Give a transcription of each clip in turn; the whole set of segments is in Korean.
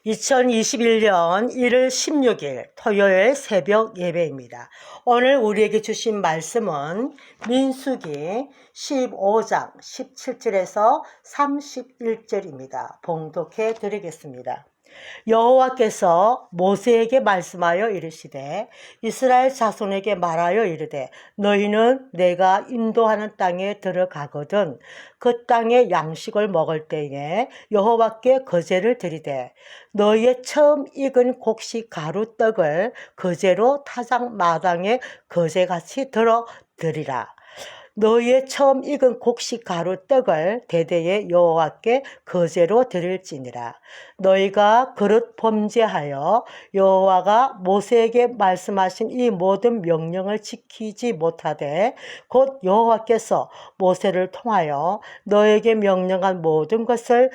2021년 1월 16일 토요일 새벽 예배입니다. 오늘 우리에게 주신 말씀은 민수기 15장 17절에서 31절입니다. 봉독해 드리겠습니다. 여호와께서 모세에게 말씀하여 이르시되 이스라엘 자손에게 말하여 이르되 너희는 내가 인도하는 땅에 들어가거든 그 땅의 양식을 먹을 때에 여호와께 거제를 드리되 너희의 처음 익은 곡식 가루 떡을 거제로 타작 마당에 거제같이 들어 드리라. 너희의 처음 익은 곡식 가루 떡을 대대에 여호와께 거제로 드릴지니라. 너희가 그릇 범죄하여 여호와가 모세에게 말씀하신 이 모든 명령을 지키지 못하되 곧 여호와께서 모세를 통하여 너에게 명령한 모든 것을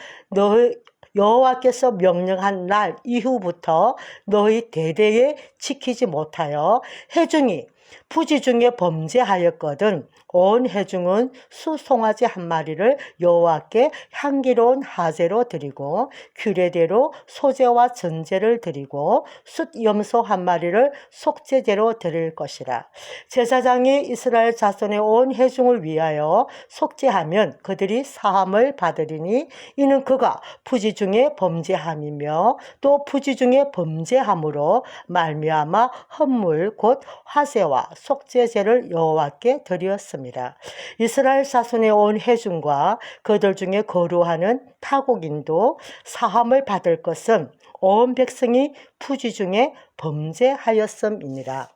여호와께서 명령한 날 이후부터 너희 대대에 지키지 못하여 회중이 부지 중에 범죄하였거든 온 회중은 수송아지 한 마리를 여호와께 향기로운 화제로 드리고 규례대로 소제와 전제를 드리고 숫염소 한 마리를 속죄제로 드릴 것이라. 제사장이 이스라엘 자손의 온 회중을 위하여 속죄하면 그들이 사함을 받으리니 이는 그가 부지 중에 범죄함이며 또 부지 중에 범죄함으로 말미암아 헌물 곧 화제와 속죄제를 여호와께 드렸습니다. 이스라엘 자손의 온 회중과 그들 중에 거류하는 타국인도 사함을 받을 것은 온 백성이 부지 중에 범죄하였음이니라.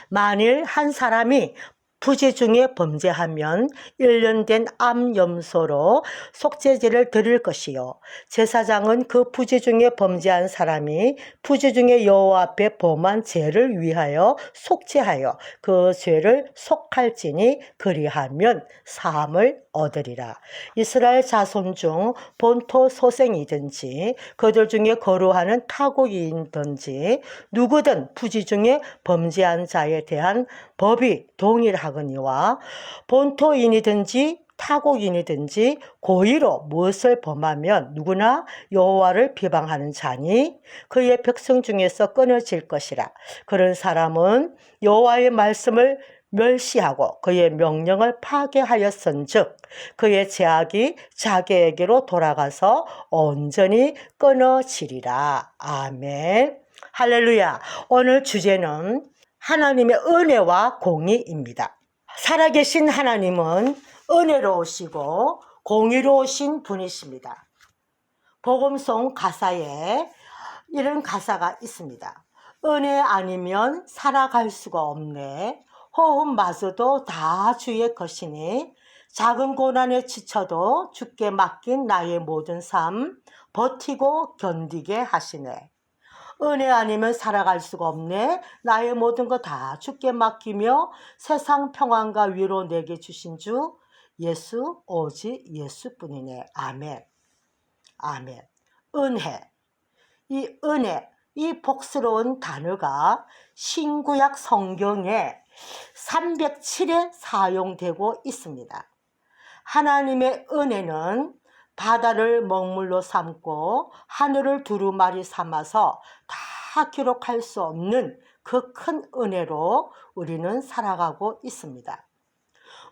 만일 한 사람이 부지 중에 범죄하면 1년 된 암염소로 속죄제를 드릴 것이요 제사장은 그 부지 중에 범죄한 사람이 부지 중에 여호와 앞에 범한 죄를 위하여 속죄하여 그 죄를 속할지니 그리하면 사함을 얻으리라. 이스라엘 자손 중 본토 소생이든지 그들 중에 거류하는 타국인든지 누구든 부지 중에 범죄한 자에 대한 법이 동일하거니와 본토인이든지 타국인이든지 고의로 무엇을 범하면 누구나 여호와를 비방하는 자니 그의 백성 중에서 끊어질 것이라. 그런 사람은 여호와의 말씀을 멸시하고 그의 명령을 파괴하였은즉 그의 죄악이 자기에게로 돌아가서 온전히 끊어지리라. 아멘. 할렐루야. 오늘 주제는 하나님의 은혜와 공의입니다. 살아계신 하나님은 은혜로우시고 공의로우신 분이십니다. 복음송 가사에 이런 가사가 있습니다. 은혜 아니면 살아갈 수가 없네. 호흡마저도 다 주의 것이니 작은 고난에 지쳐도 주께 맡긴 나의 모든 삶 버티고 견디게 하시네. 은혜 아니면 살아갈 수가 없네. 나의 모든 거 다 주께 맡기며 세상 평안과 위로 내게 주신 주 예수 오직 예수뿐이네. 아멘. 아멘. 은혜. 이 은혜, 이 복스러운 단어가 신구약 성경에 307에 사용되고 있습니다. 하나님의 은혜는 바다를 먹물로 삼고 하늘을 두루마리 삼아서 다 기록할 수 없는 그 큰 은혜로 우리는 살아가고 있습니다.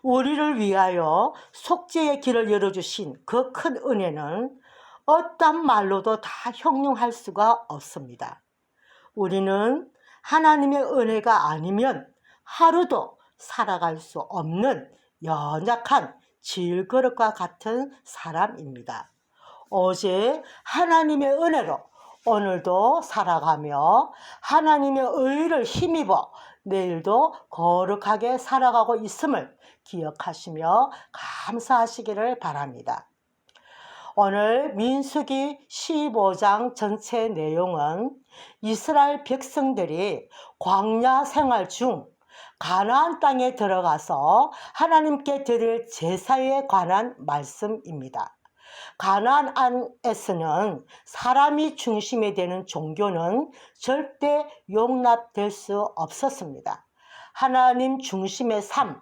우리를 위하여 속죄의 길을 열어주신 그 큰 은혜는 어떤 말로도 다 형용할 수가 없습니다. 우리는 하나님의 은혜가 아니면 하루도 살아갈 수 없는 연약한 질그릇과 같은 사람입니다. 어제 하나님의 은혜로 오늘도 살아가며 하나님의 의를 힘입어 내일도 거룩하게 살아가고 있음을 기억하시며 감사하시기를 바랍니다. 오늘 민수기 15장 전체 내용은 이스라엘 백성들이 광야 생활 중 가나안 땅에 들어가서 하나님께 드릴 제사에 관한 말씀입니다. 가나안에서는 사람이 중심이 되는 종교는 절대 용납될 수 없었습니다. 하나님 중심의 삶,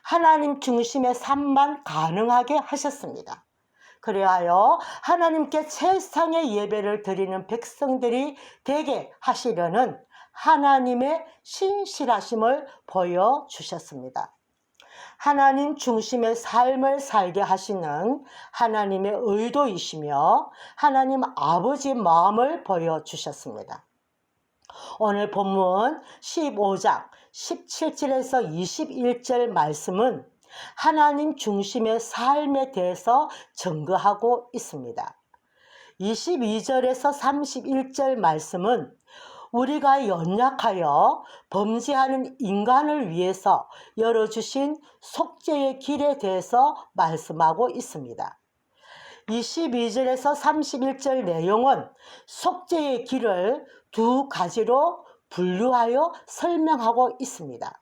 하나님 중심의 삶만 가능하게 하셨습니다. 그리하여 하나님께 최상의 예배를 드리는 백성들이 되게 하시려는 하나님의 신실하심을 보여주셨습니다. 하나님 중심의 삶을 살게 하시는 하나님의 의도이시며 하나님 아버지의 마음을 보여주셨습니다. 오늘 본문 15장 17절에서 21절 말씀은 하나님 중심의 삶에 대해서 증거하고 있습니다. 22절에서 31절 말씀은 우리가 연약하여 범죄하는 인간을 위해서 열어주신 속죄의 길에 대해서 말씀하고 있습니다. 22절에서 31절 내용은 속죄의 길을 두 가지로 분류하여 설명하고 있습니다.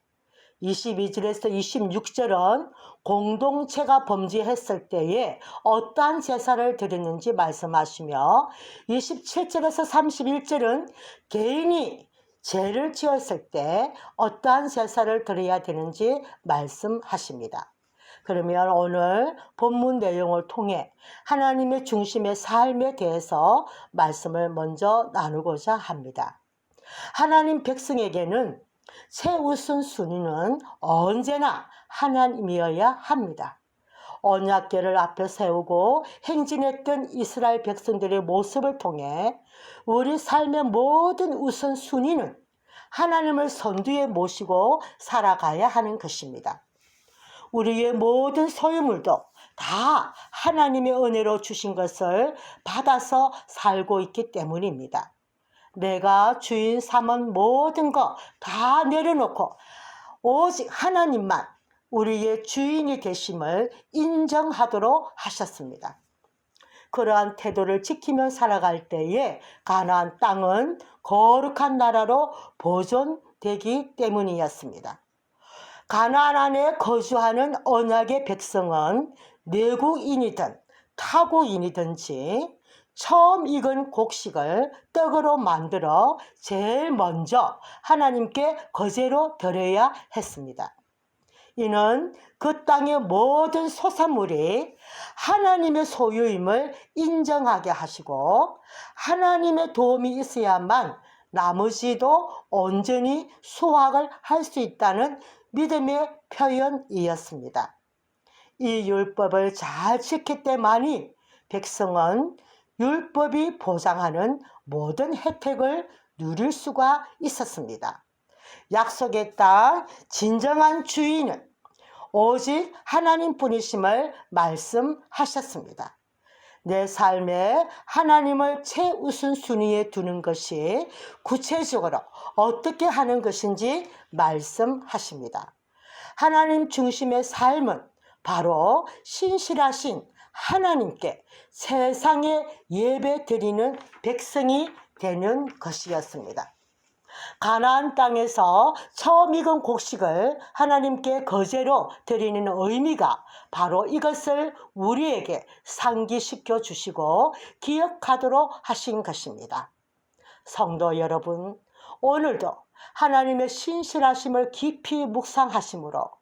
22절에서 26절은 공동체가 범죄했을 때에 어떠한 제사를 드렸는지 말씀하시며 27절에서 31절은 개인이 죄를 지었을 때 어떠한 제사를 드려야 되는지 말씀하십니다. 그러면 오늘 본문 내용을 통해 하나님의 중심의 삶에 대해서 말씀을 먼저 나누고자 합니다. 하나님 백성에게는 최우선 순위는 언제나 하나님이어야 합니다. 언약궤를 앞에 세우고 행진했던 이스라엘 백성들의 모습을 통해 우리 삶의 모든 우선순위는 하나님을 선두에 모시고 살아가야 하는 것입니다. 우리의 모든 소유물도 다 하나님의 은혜로 주신 것을 받아서 살고 있기 때문입니다. 내가 주인 삼은 모든 것 다 내려놓고 오직 하나님만 우리의 주인이 되심을 인정하도록 하셨습니다. 그러한 태도를 지키며 살아갈 때에 가나안 땅은 거룩한 나라로 보존되기 때문이었습니다. 가나안 안에 거주하는 언약의 백성은 내국인이든 타국인이든지 처음 익은 곡식을 떡으로 만들어 제일 먼저 하나님께 거제로 드려야 했습니다. 이는 그 땅의 모든 소산물이 하나님의 소유임을 인정하게 하시고 하나님의 도움이 있어야만 나머지도 온전히 수확을 할 수 있다는 믿음의 표현이었습니다. 이 율법을 잘 지킬 때만이 백성은 율법이 보장하는 모든 혜택을 누릴 수가 있었습니다. 약속의 땅 진정한 주인은 오직 하나님뿐이심을 말씀하셨습니다. 내 삶에 하나님을 최우선 순위에 두는 것이 구체적으로 어떻게 하는 것인지 말씀하십니다. 하나님 중심의 삶은 바로 신실하신 하나님께 세상에 예배 드리는 백성이 되는 것이었습니다. 가나안 땅에서 처음 익은 곡식을 하나님께 거제로 드리는 의미가 바로 이것을 우리에게 상기시켜 주시고 기억하도록 하신 것입니다. 성도 여러분, 오늘도 하나님의 신실하심을 깊이 묵상하심으로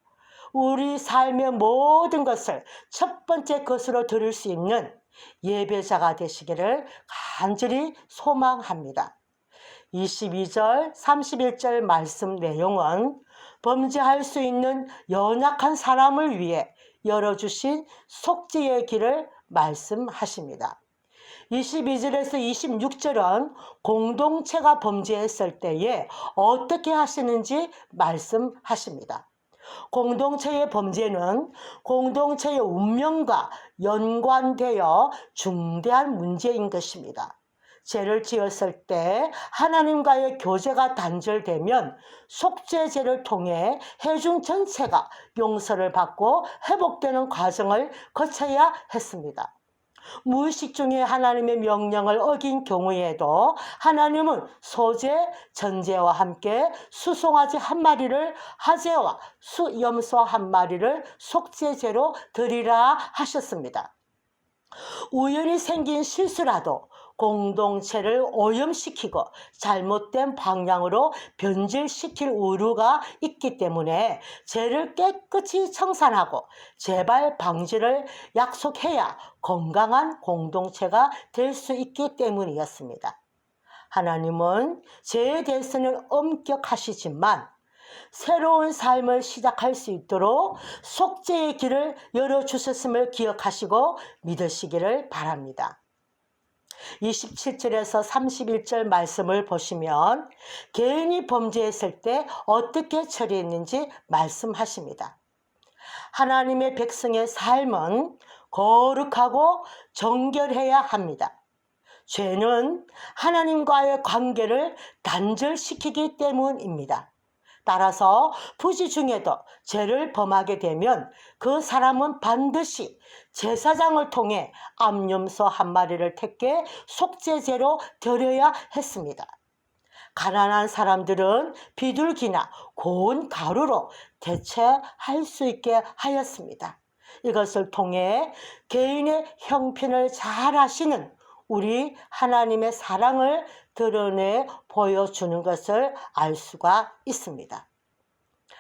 우리 삶의 모든 것을 첫 번째 것으로 드릴 수 있는 예배자가 되시기를 간절히 소망합니다. 22절, 31절 말씀 내용은 범죄할 수 있는 연약한 사람을 위해 열어주신 속죄의 길을 말씀하십니다. 22절에서 26절은 공동체가 범죄했을 때에 어떻게 하시는지 말씀하십니다. 공동체의 범죄는 공동체의 운명과 연관되어 중대한 문제인 것입니다. 죄를 지었을 때 하나님과의 교제가 단절되면 속죄제를 통해 회중 전체가 용서를 받고 회복되는 과정을 거쳐야 했습니다. 무의식 중에 하나님의 명령을 어긴 경우에도 하나님은 소제, 전제와 함께 수송아지 한 마리를 하제와 수염소 한 마리를 속죄제로 드리라 하셨습니다. 우연히 생긴 실수라도 공동체를 오염시키고 잘못된 방향으로 변질시킬 우려가 있기 때문에 죄를 깨끗이 청산하고 재발 방지를 약속해야 건강한 공동체가 될 수 있기 때문이었습니다. 하나님은 죄에 대해서는 엄격하시지만 새로운 삶을 시작할 수 있도록 속죄의 길을 열어주셨음을 기억하시고 믿으시기를 바랍니다. 27절에서 31절 말씀을 보시면 개인이 범죄했을 때 어떻게 처리했는지 말씀하십니다. 하나님의 백성의 삶은 거룩하고 정결해야 합니다. 죄는 하나님과의 관계를 단절시키기 때문입니다. 따라서 부지 중에도 죄를 범하게 되면 그 사람은 반드시 제사장을 통해 암염소 한 마리를 택해 속죄제로 드려야 했습니다. 가난한 사람들은 비둘기나 고운 가루로 대체할 수 있게 하였습니다. 이것을 통해 개인의 형편을 잘 아시는 우리 하나님의 사랑을 드러내 보여주는 것을 알 수가 있습니다.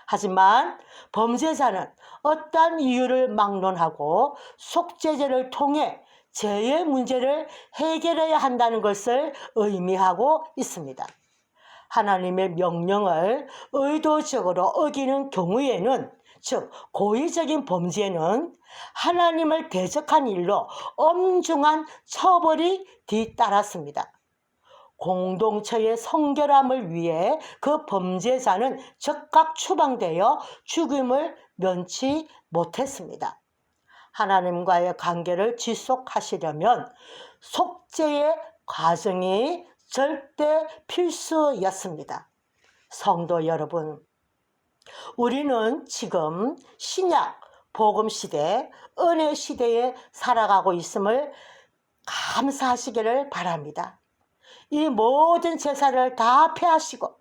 하지만 범죄자는 어떠한 이유를 막론하고 속죄제를 통해 죄의 문제를 해결해야 한다는 것을 의미하고 있습니다. 하나님의 명령을 의도적으로 어기는 경우에는, 즉 고의적인 범죄는 하나님을 대적한 일로 엄중한 처벌이 뒤따랐습니다. 공동체의 성결함을 위해 그 범죄자는 즉각 추방되어 죽임을 면치 못했습니다. 하나님과의 관계를 지속하시려면 속죄의 과정이 절대 필수였습니다. 성도 여러분, 우리는 지금 신약 복음 시대, 은혜 시대에 살아가고 있음을 감사하시기를 바랍니다. 이 모든 제사를 다 폐하시고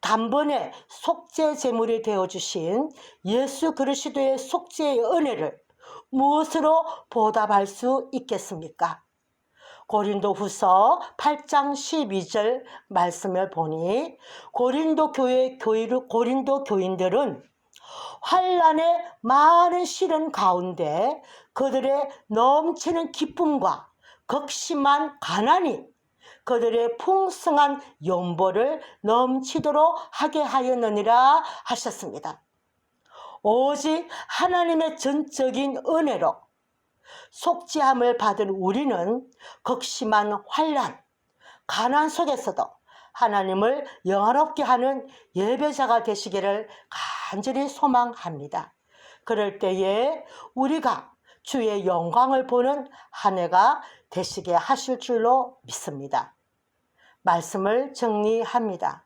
단번에 속죄 제물이 되어주신 예수 그리스도의 속죄의 은혜를 무엇으로 보답할 수 있겠습니까? 고린도후서 8장 12절 말씀을 보니 고린도 교인들은 환난의 많은 시련 가운데 그들의 넘치는 기쁨과 극심한 가난이 그들의 풍성한 연보를 넘치도록 하게 하였느니라 하셨습니다. 오직 하나님의 전적인 은혜로 속죄함을 받은 우리는 극심한 환난, 가난 속에서도 하나님을 영화롭게 하는 예배자가 되시기를 간절히 소망합니다. 그럴 때에 우리가 주의 영광을 보는 한 해가 되시게 하실 줄로 믿습니다. 말씀을 정리합니다.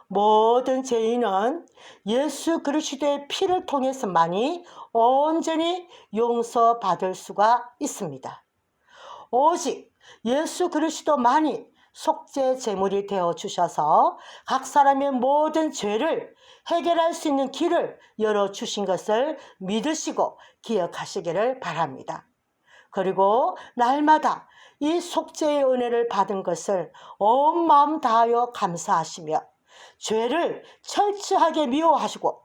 모든 죄인은 예수 그리스도의 피를 통해서만이 온전히 용서받을 수가 있습니다. 오직 예수 그리스도만이 속죄 제물이 되어 주셔서 각 사람의 모든 죄를 해결할 수 있는 길을 열어주신 것을 믿으시고 기억하시기를 바랍니다. 그리고 날마다 이 속죄의 은혜를 받은 것을 온 마음 다하여 감사하시며 죄를 철저하게 미워하시고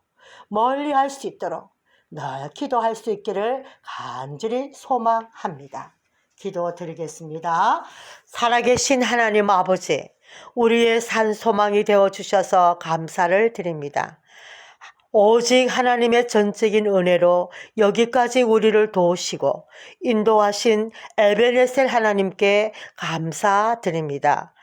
멀리할 수 있도록 늘 기도할 수 있기를 간절히 소망합니다. 기도드리겠습니다. 살아계신 하나님 아버지, 우리의 산 소망이 되어주셔서 감사를 드립니다. 오직 하나님의 전적인 은혜로 여기까지 우리를 도우시고 인도하신 에베네셀 하나님께 감사드립니다.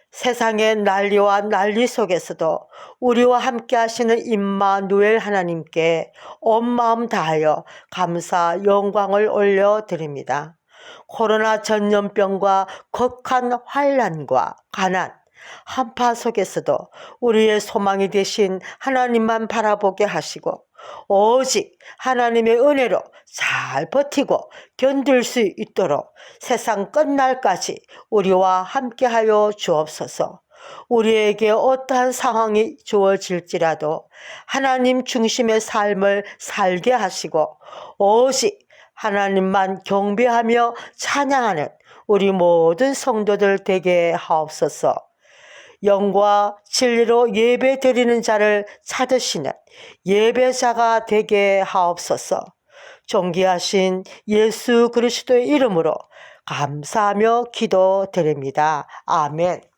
세상의 난리와 난리 속에서도 우리와 함께 하시는 임마누엘 하나님께 온 마음 다하여 감사 영광을 올려드립니다. 코로나 전염병과 극한 환난과 가난, 한파 속에서도 우리의 소망이 되신 하나님만 바라보게 하시고 오직 하나님의 은혜로 잘 버티고 견딜 수 있도록 세상 끝날까지 우리와 함께하여 주옵소서. 우리에게 어떠한 상황이 주어질지라도 하나님 중심의 삶을 살게 하시고 오직 하나님만 경배하며 찬양하는 우리 모든 성도들 되게 하옵소서. 영과 진리로 예배 드리는 자를 찾으시는 예배자가 되게 하옵소서. 존귀하신 예수 그리스도의 이름으로 감사하며 기도드립니다. 아멘.